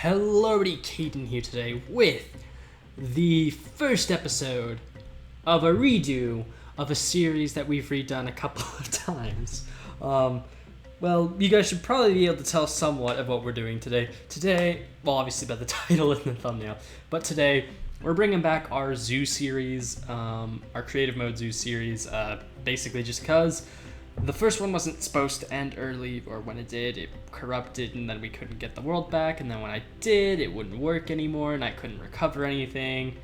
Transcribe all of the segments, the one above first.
Hello everybody, Caden here today with the first episode of a redo of a series that we've redone a couple of times. Well, you guys should probably be able to tell somewhat of what we're doing today. Well, obviously by the title and the thumbnail, but today we're bringing back our zoo series, our creative mode zoo series, basically just because the first one wasn't supposed to end early, or when it did, it corrupted and then we couldn't get the world back, and then when I did, it wouldn't work anymore and I couldn't recover anything.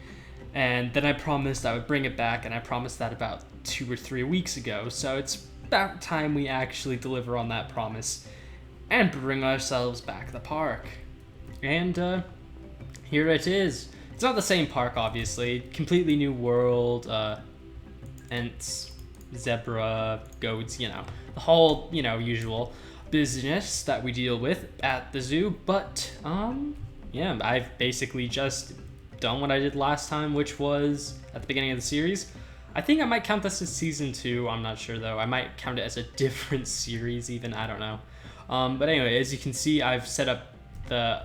And then I promised I would bring it back, and I promised that about 2 or 3 weeks ago, so it's about time we actually deliver on that promise and bring ourselves back the park. And here it is. It's not the same park, obviously. Completely new world, Ents, zebra, goats, the whole, usual business that we deal with at the zoo. But, yeah, I've basically just done what I did last time, which was at the beginning of the series. I think I might count this as season 2. I'm not sure, though. I might count it as a different series, even. I don't know. But anyway, as you can see, I've set up the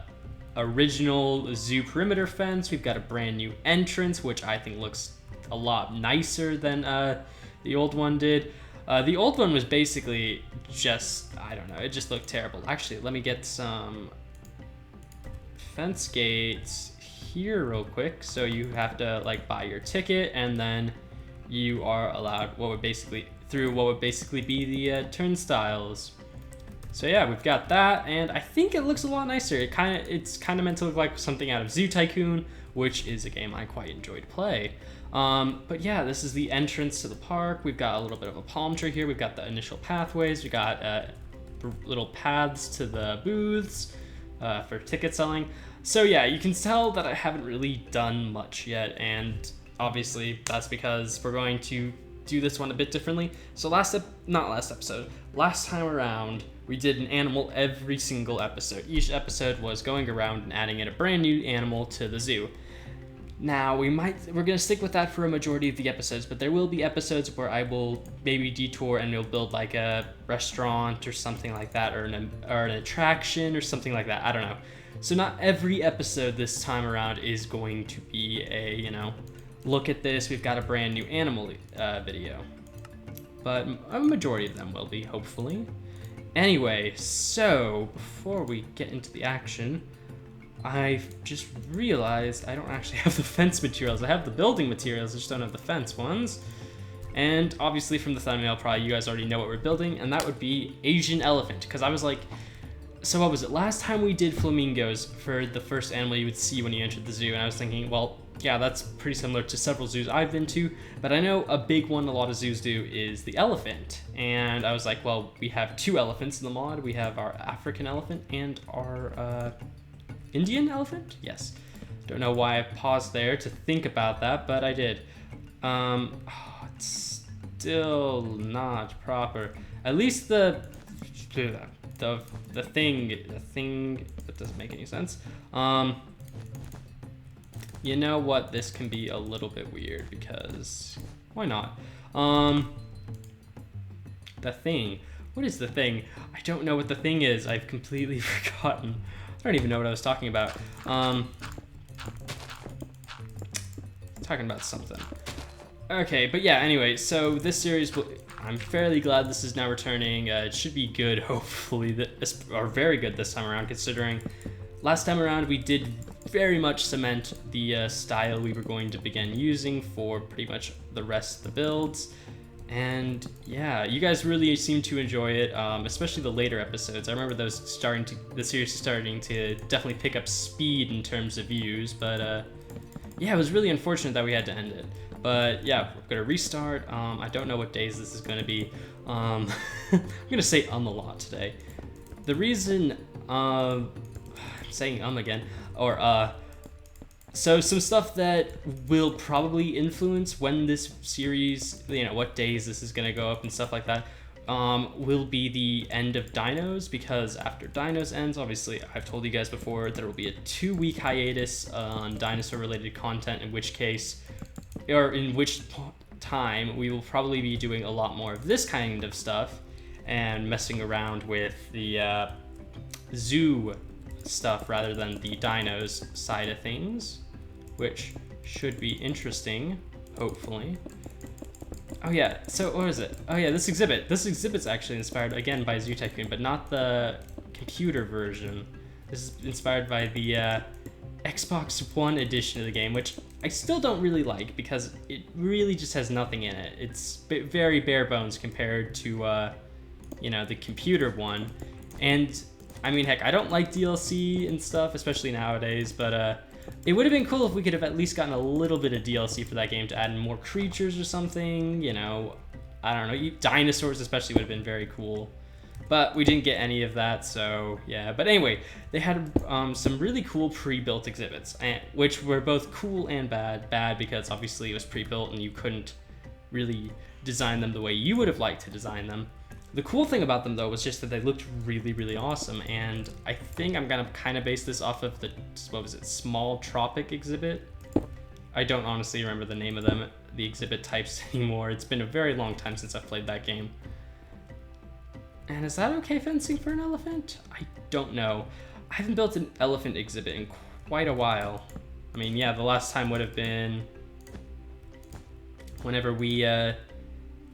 original zoo perimeter fence. We've got a brand new entrance, which I think looks a lot nicer than the old one did. The old one was basically just, I don't know, it just looked terrible. Actually, let me get some fence gates here real quick. So you have to buy your ticket, and then you are allowed what would basically be the turnstiles. So yeah, we've got that, and I think it looks a lot nicer. It's kind of meant to look like something out of Zoo Tycoon, which is a game I quite enjoy to play. But yeah, this is the entrance to the park. We've got a little bit of a palm tree here. We've got the initial pathways. We got little paths to the booths for ticket selling. So yeah, you can tell that I haven't really done much yet, and obviously that's because we're going to do this one a bit differently. So last time around, we did an animal every single episode. Each episode was going around and adding in a brand new animal to the zoo. Now, we're gonna stick with that for a majority of the episodes, but there will be episodes where I will maybe detour and we'll build like a restaurant or something like that, or an attraction or something like that. I don't know. So not every episode this time around is going to be a, look at this, we've got a brand new animal video. But a majority of them will be, hopefully. Anyway, so before we get into the action, I've just realized I don't actually have the fence materials. I have the building materials, I just don't have the fence ones. And obviously from the thumbnail, probably you guys already know what we're building, and that would be Asian elephant. Because I was like, so what was it? Last time we did flamingos for the first animal you would see when you entered the zoo, and I was thinking, well, yeah, that's pretty similar to several zoos I've been to, but I know a big one a lot of zoos do is the elephant. And I was like, well, we have 2 elephants in the mod. We have our African elephant and our Indian elephant? Yes. Don't know why I paused there to think about that, but I did. It's still not proper. At least the thing, that doesn't make any sense. You know what? This can be a little bit weird because why not? The thing. What is the thing? I don't know what the thing is. I've completely forgotten. I don't even know what I was talking about. Talking about something. Okay, but yeah, anyway, so this series, I'm fairly glad this is now returning. It should be good, hopefully, or very good this time around, considering last time around we did very much cement the style we were going to begin using for pretty much the rest of the builds. And yeah, you guys really seem to enjoy it, especially the later episodes. I remember the series starting to definitely pick up speed in terms of views, but yeah, it was really unfortunate that we had to end it. But yeah, we're gonna restart. I don't know what days this is gonna be. I'm gonna say a lot today. The reason, I'm saying again, or so some stuff that will probably influence when this series, what days this is gonna go up and stuff like that, will be the end of Dinos, because after Dinos ends, obviously I've told you guys before, there will be a 2-week hiatus on dinosaur related content, in which time we will probably be doing a lot more of this kind of stuff and messing around with the zoo stuff rather than the dinos side of things, which should be interesting, hopefully. Oh yeah, so what is it? Oh yeah, this exhibit. This exhibit's actually inspired, again, by Zoo Tycoon, but not the computer version. This is inspired by the Xbox One edition of the game, which I still don't really like because it really just has nothing in it. It's very bare bones compared to, you know, the computer one. And I mean, heck, I don't like DLC and stuff, especially nowadays, but it would have been cool if we could have at least gotten a little bit of DLC for that game to add in more creatures or something, you know. I don't know, dinosaurs especially would have been very cool. But we didn't get any of that, so yeah. But anyway, they had some really cool pre-built exhibits, which were both cool and bad. Bad because obviously it was pre-built and you couldn't really design them the way you would have liked to design them. The cool thing about them though was just that they looked really, really awesome, and I think I'm gonna kind of base this off of the, what was it, Small Tropic exhibit? I don't honestly remember the name of them, the exhibit types anymore. It's been a very long time since I've played that game. And is that okay fencing for an elephant? I don't know. I haven't built an elephant exhibit in quite a while. I mean, yeah, the last time would have been whenever we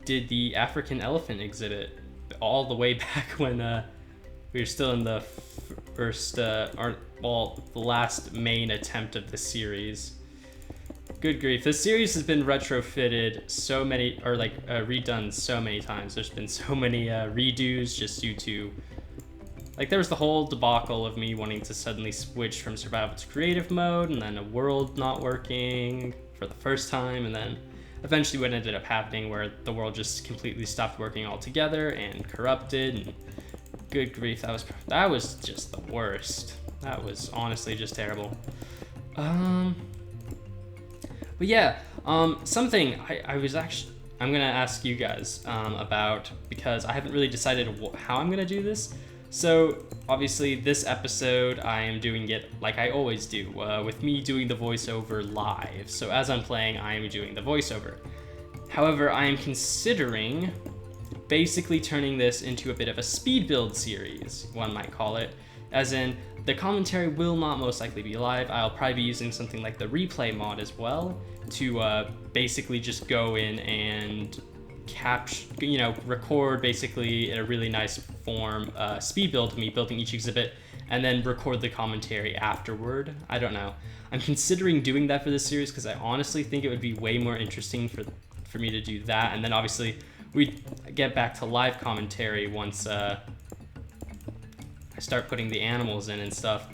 did the African elephant exhibit, all the way back when we were still in the first, the last main attempt of the series. Good grief, this series has been retrofitted so many, or like redone so many times. There's been so many redos just due to, like, there was the whole debacle of me wanting to suddenly switch from survival to creative mode, and then a world not working for the first time, and then eventually what ended up happening where the world just completely stopped working altogether and corrupted, and good grief, that was just the worst. That was honestly just terrible. But yeah, something I'm gonna ask you guys about, because I haven't really decided how I'm gonna do this. So obviously this episode I am doing it like I always do, with me doing the voiceover live. So as I'm playing, I am doing the voiceover. However, I am considering basically turning this into a bit of a speed build series, one might call it, as in the commentary will not most likely be live. I'll probably be using something like the replay mod as well to basically just go in and record basically in a really nice form, speed build, me building each exhibit, and then record the commentary afterward. I don't know. I'm considering doing that for this series because I honestly think it would be way more interesting for me to do that, and then obviously we'd get back to live commentary once I start putting the animals in and stuff.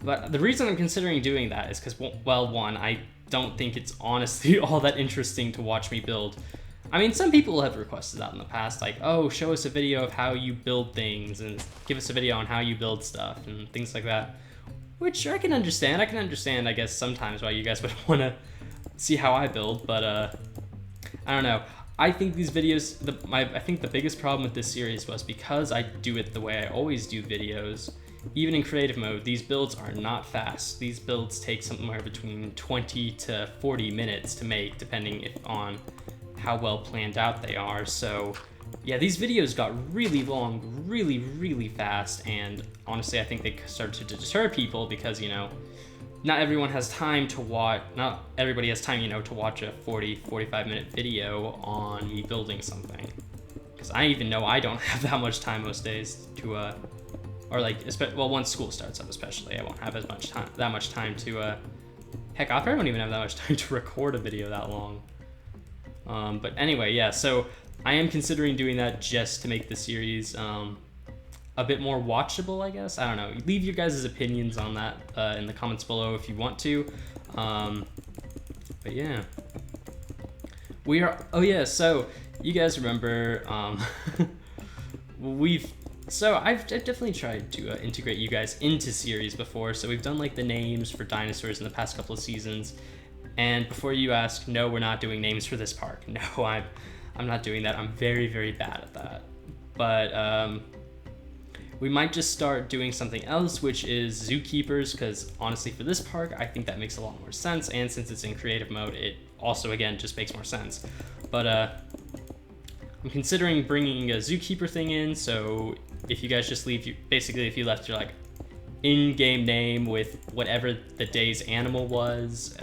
But the reason I'm considering doing that is because, well, one, I don't think it's honestly all that interesting to watch me build. I mean, some people have requested that in the past, like, oh, show us a video of how you build things and give us a video on how you build stuff and things like that, which I can understand. I guess, sometimes why you guys would want to see how I build, but I don't know. I think these videos, I think the biggest problem with this series was because I do it the way I always do videos. Even in creative mode, these builds are not fast. These builds take somewhere between 20 to 40 minutes to make, depending on how well planned out they are. So yeah, these videos got really long, really, really fast, and honestly, I think they started to deter people because, you know, not everyone has time to watch, not everybody has time, you know, to watch a 45 minute video on me building something. Because I even know I don't have that much time most days to, or like, well, once school starts up especially, I won't have that much time to, heck, I probably won't even have that much time to record a video that long. But anyway, yeah, so I am considering doing that just to make the series a bit more watchable, I guess. I don't know. Leave your guys' opinions on that in the comments below if you want to. But yeah. Oh yeah, so you guys remember, I've definitely tried to integrate you guys into series before. So we've done like the names for dinosaurs in the past couple of seasons. And before you ask, no, we're not doing names for this park. No, I'm not doing that. I'm very, very bad at that. But we might just start doing something else, which is zookeepers, because honestly for this park, I think that makes a lot more sense. And since it's in creative mode, it also, again, just makes more sense. But I'm considering bringing a zookeeper thing in. So if you guys just leave, basically if you left your like in-game name with whatever the day's animal was.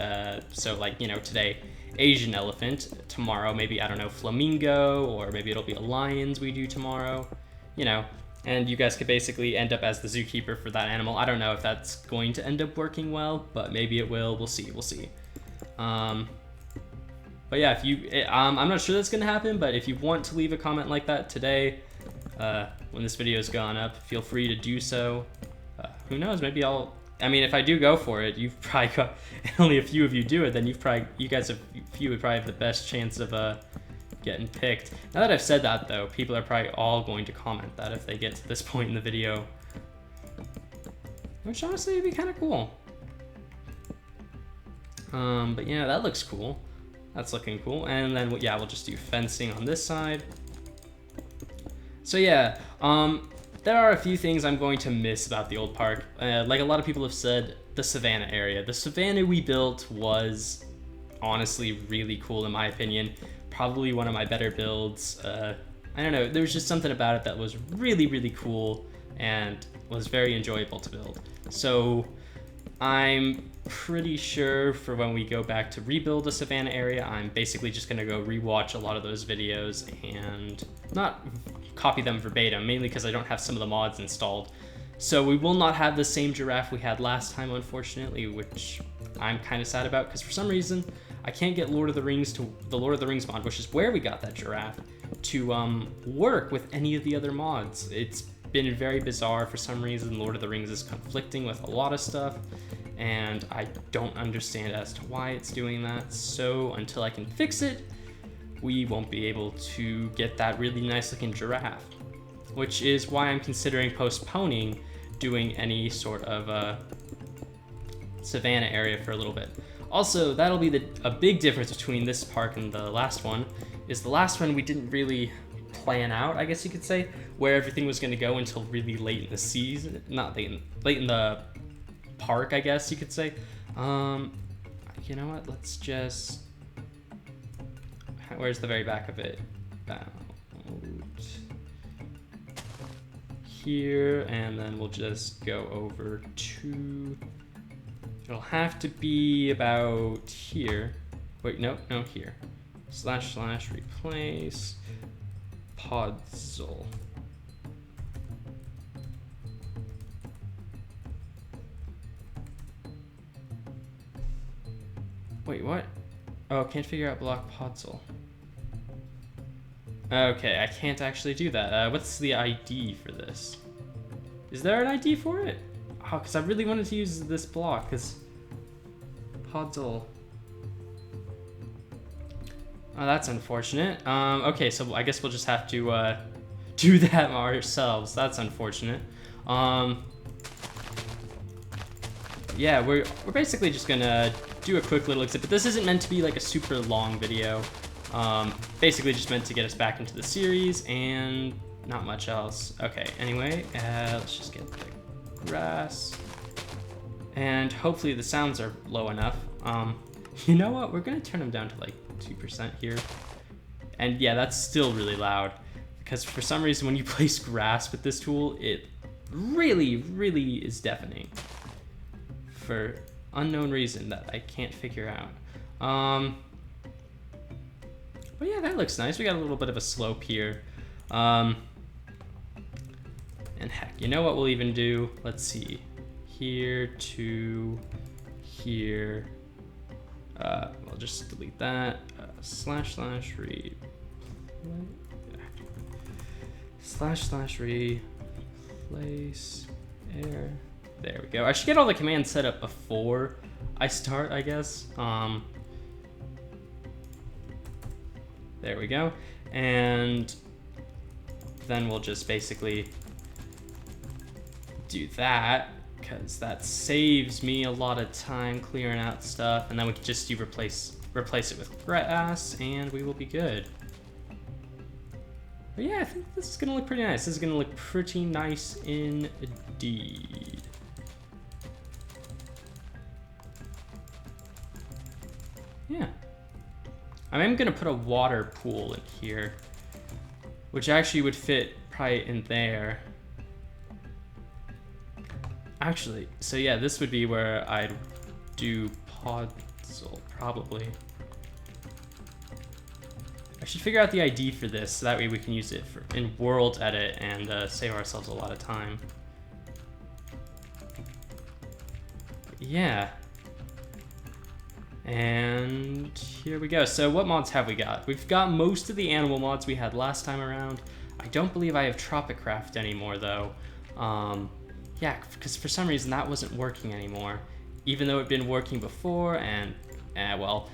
So like, you know, today, Asian elephant. Tomorrow, maybe, I don't know, flamingo, or maybe it'll be a lions we do tomorrow, you know. And you guys could basically end up as the zookeeper for that animal. I don't know if that's going to end up working well, but maybe it will. We'll see. We'll see. But yeah, if you, I'm not sure that's gonna happen, but if you want to leave a comment like that today, when this video's gone up, feel free to do so. Who knows? Maybe I mean, if I do go for it, you've probably got, only a few of you do it, then you guys would probably have the best chance of getting picked. Now that I've said that, though, people are probably all going to comment that if they get to this point in the video, which honestly would be kind of cool. But yeah, that looks cool. That's looking cool. And then yeah, we'll just do fencing on this side. So yeah, there are a few things I'm going to miss about the old park. Like a lot of people have said, the savannah area. The savannah we built was honestly really cool in my opinion. Probably one of my better builds. I don't know, there was just something about it that was really, really cool and was very enjoyable to build. So I'm pretty sure for when we go back to rebuild the savannah area, I'm basically just gonna go rewatch a lot of those videos and not copy them verbatim, mainly because I don't have some of the mods installed. So we will not have the same giraffe we had last time, unfortunately, which I'm kind of sad about, because for some reason I can't get Lord of the Rings mod, which is where we got that giraffe, to work with any of the other mods. It's been very bizarre. For some reason, Lord of the Rings is conflicting with a lot of stuff, and I don't understand as to why it's doing that. So until I can fix it, we won't be able to get that really nice looking giraffe, which is why I'm considering postponing doing any sort of savannah area for a little bit. Also, that'll be a big difference between this park and the last one, is the last one we didn't really plan out, I guess you could say, where everything was going to go until really late in the season, not late in the park, I guess you could say. You know what, let's just, where's the very back of it? About here, and then we'll just go over to, it'll have to be about here. Wait, no, here. / replace podzol. Wait, what? Oh, can't figure out block podzol. Okay, I can't actually do that. What's the ID for this? Is there an ID for it? Oh, because I really wanted to use this block, because podzol. Oh, that's unfortunate. Okay, so I guess we'll just have to do that ourselves. That's unfortunate. Yeah, we're basically just gonna do a quick little exhibit. This isn't meant to be like a super long video. Basically just meant to get us back into the series and not much else. Okay, anyway, let's just get the grass. And hopefully the sounds are low enough. You know what? We're gonna turn them down to like 2% here. And yeah, that's still really loud, because for some reason when you place grass with this tool, it really, really is deafening for unknown reason that I can't figure out. But yeah, that looks nice. We got a little bit of a slope here. And heck, you know what we'll even do? Let's see. Here to here. We'll just delete that. / read. / replace air. There we go. I should get all the commands set up before I start, I guess. There we go. And then we'll just basically do that, because that saves me a lot of time clearing out stuff, and then we can just do replace it with grass, and we will be good. But yeah, I think this is gonna look pretty nice. This is gonna look pretty nice indeed. Yeah. I am gonna put a water pool in here, which actually would fit probably in there. Actually, so yeah, this would be where I'd do puzzle, probably. I should figure out the ID for this, so that way we can use it in world edit and save ourselves a lot of time. Yeah. And here we go. So what mods have we got? We've got most of the animal mods we had last time around. I don't believe I have Tropicraft anymore though. Yeah, because for some reason that wasn't working anymore. Even though it'd been working before, and well,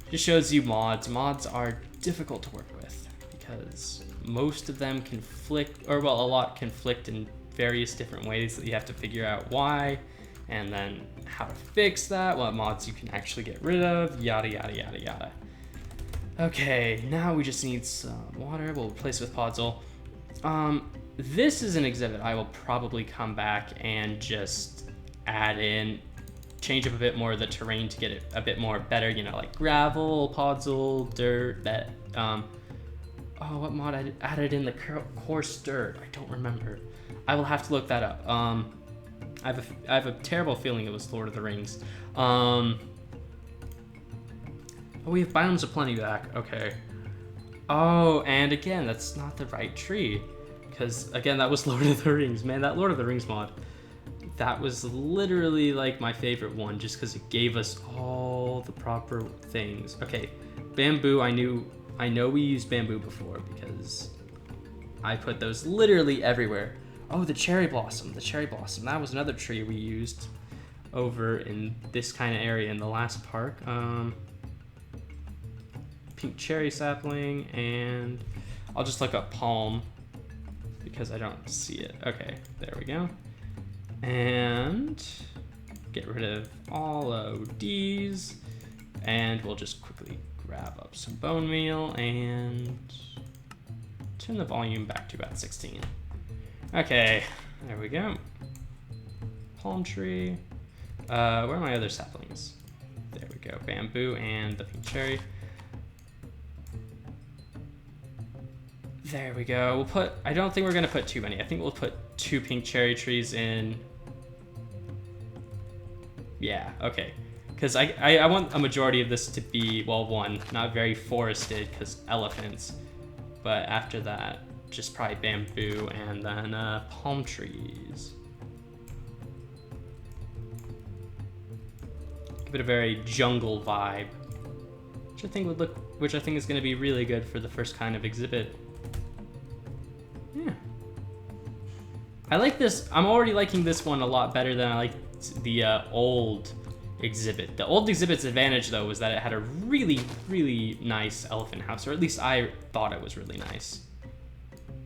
just shows you mods. Mods are difficult to work with because most of them conflict, or well, a lot conflict in various different ways that you have to figure out why, and then how to fix that, what mods you can actually get rid of, yada yada yada yada. Okay, now we just need some water. We'll replace it with Podzol. This is an exhibit I will probably come back and just add in, change up a bit more of the terrain to get it a bit more better, you know, like gravel, Podzol, dirt, that, oh, what mod I added in the coarse dirt? I don't remember. I will have to look that up. I have a terrible feeling it was Lord of the Rings. Oh, we have Biomes of Plenty back, okay. Oh, and again, that's not the right tree. Because, again, that was Lord of the Rings. Man, that Lord of the Rings mod, that was literally, like, my favorite one, just because it gave us all the proper things. Okay, bamboo, I know we used bamboo before, because I put those literally everywhere. Oh, the cherry blossom, that was another tree we used over in this kind of area in the last park. Pink cherry sapling, and I'll just look up palm, because I don't see it. Okay, there we go. And get rid of all ODs, and we'll just quickly grab up some bone meal and turn the volume back to about 16. Okay, there we go. Palm tree. Where are my other saplings? There we go, bamboo and the pink cherry. There we go. We'll put, I don't think we're gonna put too many. I think we'll put 2 pink cherry trees in. Yeah, okay. Because I want a majority of this to be, well, one, not very forested, because elephants. But after that, just probably bamboo and then palm trees. Give it a very jungle vibe, which I think is going to be really good for the first kind of exhibit. Yeah, I like this. I'm already liking this one a lot better than I liked the old exhibit. The old exhibit's advantage, though, was that it had a really, really nice elephant house, or at least I thought it was really nice.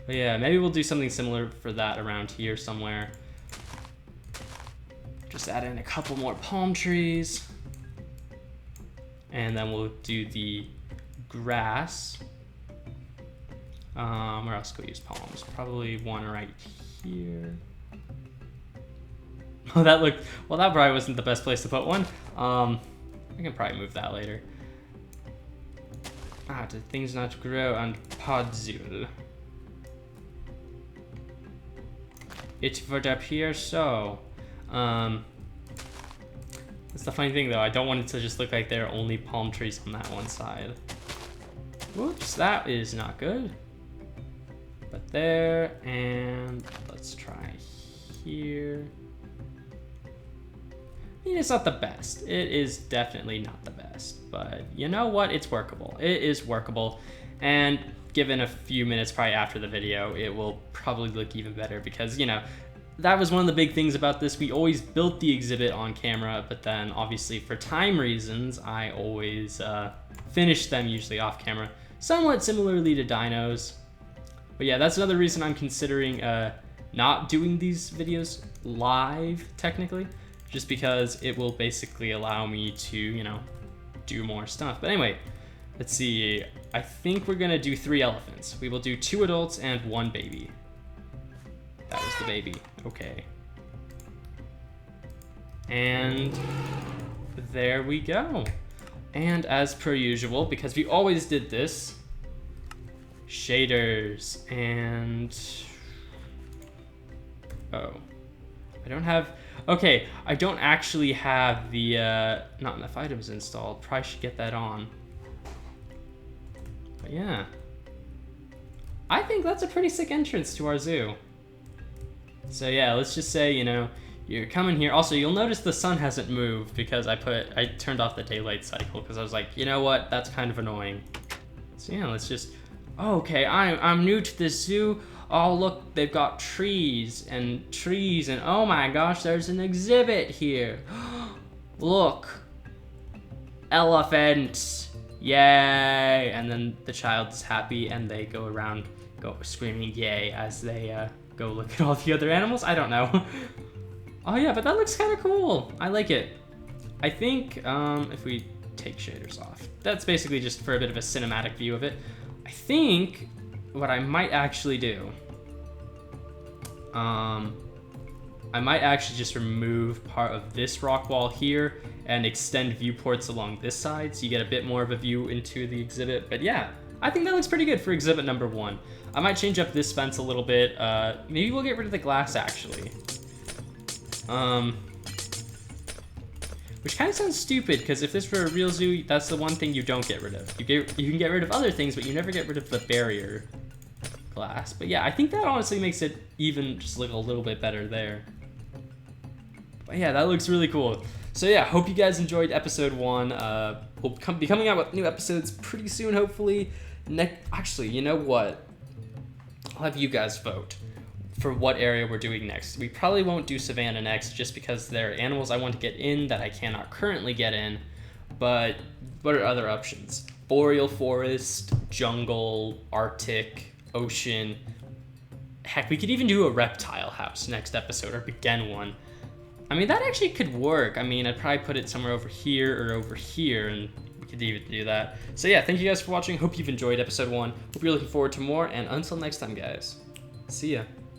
But yeah, maybe we'll do something similar for that around here somewhere. Just add in a couple more palm trees. And then we'll do the grass. Where else could we use palms? Probably one right here. Oh, that looked, well, that probably wasn't the best place to put one. I can probably move that later. Did things not grow on Podzol? It would appear so. That's the funny thing, though. I don't want it to just look like there are only palm trees on that one side. Whoops, that is not good. But there, and let's try here. I mean, it's not the best. It is definitely not the best, but you know what? It's workable. It is workable, and given a few minutes probably after the video, it will probably look even better because, you know, that was one of the big things about this. We always built the exhibit on camera, but then obviously for time reasons, I always finish them usually off camera, somewhat similarly to dinos. But yeah, that's another reason I'm considering not doing these videos live, technically, just because it will basically allow me to, you know, do more stuff. But anyway, let's see. I think we're gonna do 3 elephants. We will do 2 adults and 1 baby. That was the baby. Okay. And there we go. And as per usual, because we always did this, shaders and... oh. I don't have... Okay, I don't actually have the, not enough items installed. Probably should get that on. But yeah. I think that's a pretty sick entrance to our zoo. So yeah, let's just say, you know, you're coming here. Also, you'll notice the sun hasn't moved because I turned off the daylight cycle because I was like, you know what, that's kind of annoying. So yeah, let's just, okay, I'm new to this zoo. Oh look, they've got trees, and oh my gosh, there's an exhibit here. Look, elephants, yay! And then the child is happy and they go around screaming yay as they go look at all the other animals. I don't know. Oh yeah, but that looks kind of cool. I like it. I think if we take shaders off, that's basically just for a bit of a cinematic view of it. I think what I might actually do, I might actually just remove part of this rock wall here and extend viewports along this side so you get a bit more of a view into the exhibit. But yeah, I think that looks pretty good for exhibit number 1. I might change up this fence a little bit. Maybe we'll get rid of the glass actually. Which kind of sounds stupid because if this were a real zoo, that's the one thing you don't get rid of. You can get rid of other things, but you never get rid of the barrier glass. But yeah, I think that honestly makes it even just look a little bit better there. But yeah, that looks really cool. So yeah, hope you guys enjoyed episode 1. We'll be coming out with new episodes pretty soon, hopefully. Actually, you know what? I'll have you guys vote for what area we're doing next. We probably won't do Savannah next just because there are animals I want to get in that I cannot currently get in. But what are other options? Boreal forest, jungle, Arctic, ocean. Heck, we could even do a reptile house next episode or begin one. I mean, that actually could work. I mean, I'd probably put it somewhere over here or over here, and we could even do that. So yeah, thank you guys for watching. Hope you've enjoyed episode 1. Hope you're looking forward to more, and until next time, guys. See ya.